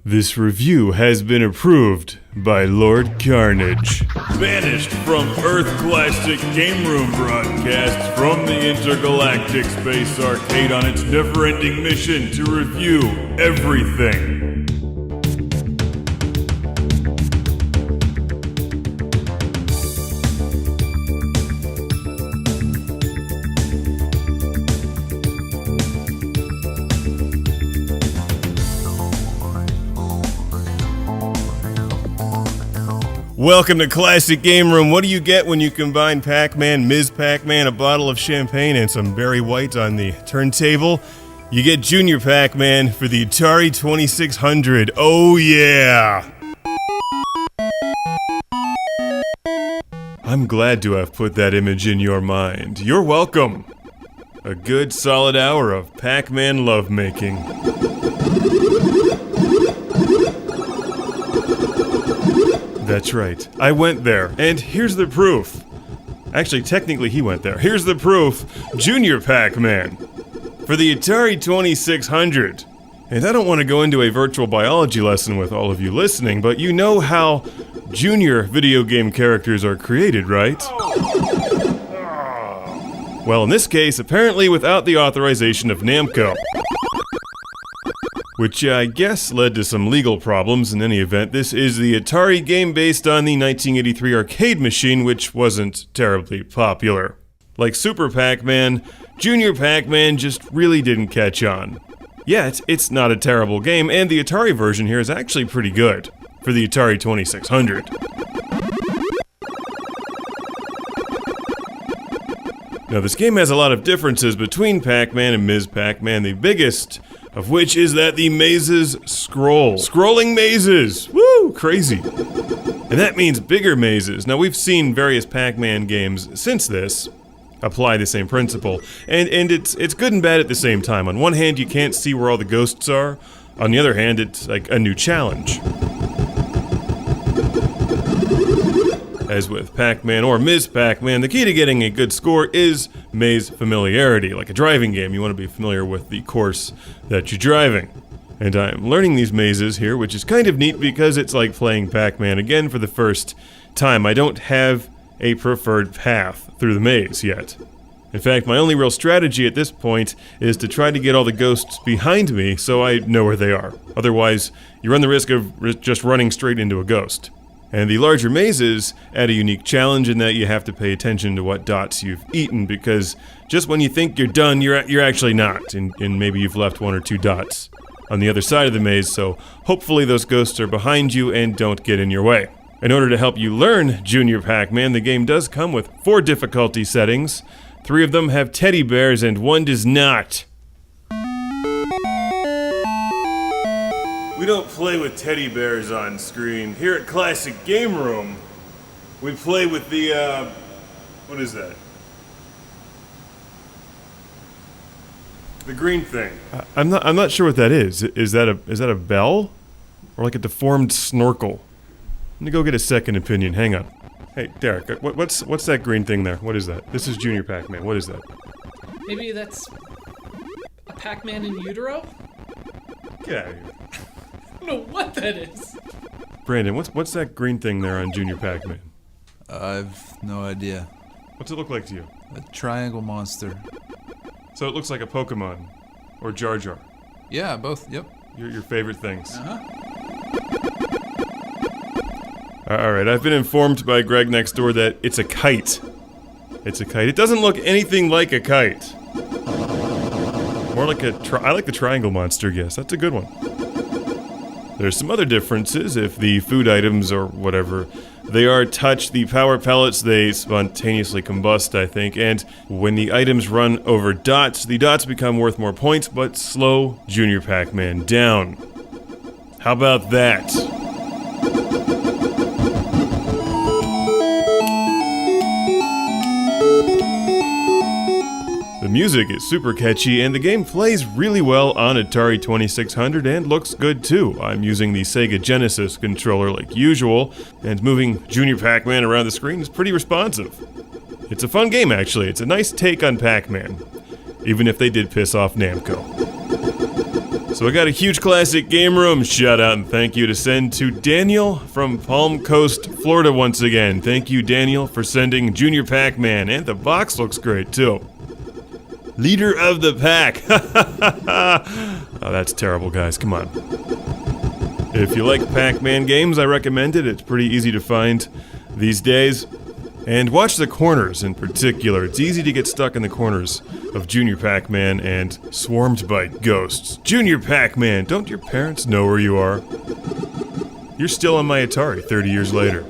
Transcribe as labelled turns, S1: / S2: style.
S1: This review has been approved by Lord Carnage.
S2: Banished from Earth Classic Game Room broadcasts from the Intergalactic Space Arcade on its never-ending mission to review everything.
S1: Welcome to Classic Game Room. What do you get when you combine Pac-Man, Ms. Pac-Man, a bottle of champagne, and some Barry White on the turntable? You get Junior Pac-Man for the Atari 2600. Oh yeah! I'm glad to have put that image in your mind. You're welcome. A good solid hour of Pac-Man lovemaking. That's right. I went there, and here's the proof. Actually, technically he went there. Here's the proof. Junior Pac-Man for the Atari 2600. And I don't want to go into a virtual biology lesson with all of you listening, but you know how junior video game characters are created, right? Well, in this case, apparently without the authorization of Namco. Which I guess led to some legal problems. In any event, this is the Atari game based on the 1983 arcade machine, which wasn't terribly popular. Like Super Pac-Man, Junior Pac-Man just really didn't catch on. Yet, it's not a terrible game, and the Atari version here is actually pretty good for the Atari 2600. Now, this game has a lot of differences between Pac-Man and Ms. Pac-Man, the biggest of which is that the mazes scroll. Scrolling mazes! Woo! Crazy. And that means bigger mazes. Now, we've seen various Pac-Man games since this apply the same principle, and it's good and bad at the same time. On one hand, you can't see where all the ghosts are. On the other hand, it's like a new challenge. As with Pac-Man or Ms. Pac-Man, the key to getting a good score is maze familiarity. Like a driving game, you want to be familiar with the course that you're driving. And I'm learning these mazes here, which is kind of neat because it's like playing Pac-Man again for the first time. I don't have a preferred path through the maze yet. In fact, my only real strategy at this point is to try to get all the ghosts behind me so I know where they are. Otherwise, you run the risk of just running straight into a ghost. And the larger mazes add a unique challenge in that you have to pay attention to what dots you've eaten, because just when you think you're done, you're actually not, and maybe you've left one or two dots on the other side of the maze, so hopefully those ghosts are behind you and don't get in your way. In order to help you learn Junior Pac-Man, the game does come with 4 difficulty settings. 3 of them have teddy bears and 1 does not. We don't play with teddy bears on screen. Here at Classic Game Room, we play with the, what is that? The green thing. I'm not sure what that is. Is that a bell? Or like a deformed snorkel? Let me go get a second opinion. Hang on. Hey, Derek, what's that green thing there? What is that? This is Junior Pac-Man. What is that?
S3: Maybe that's a Pac-Man in utero?
S1: Get out of here.
S3: I don't know what that is.
S1: Brandon, what's that green thing there on Junior Pac-Man?
S4: I've no idea.
S1: What's it look like to you?
S4: A triangle monster.
S1: So it looks like a Pokemon. Or Jar Jar.
S4: Yeah, both, yep.
S1: Your favorite things.
S4: Uh-huh.
S1: Alright, I've been informed by Greg next door that it's a kite. It's a kite. It doesn't look anything like a kite. More like I like the triangle monster, yes. That's a good one. There's some other differences. If the food items or whatever they are touch the power pellets, they spontaneously combust, I think. And when the items run over dots, the dots become worth more points, but slow Junior Pac-Man down. How about that? The music is super catchy, and the game plays really well on Atari 2600 and looks good too. I'm using the Sega Genesis controller like usual, and moving Junior Pac-Man around the screen is pretty responsive. It's a fun game, actually. It's a nice take on Pac-Man, even if they did piss off Namco. So I got a huge classic game room shout out and thank you to send to Daniel from Palm Coast, Florida once again. Thank you, Daniel, for sending Junior Pac-Man, and the box looks great too. Leader of the pack. Oh, that's terrible, guys. Come on. If you like Pac-Man games, I recommend it. It's pretty easy to find these days. And watch the corners in particular. It's easy to get stuck in the corners of Junior Pac-Man and swarmed by ghosts. Junior Pac-Man, don't your parents know where you are? You're still on my Atari 30 years later.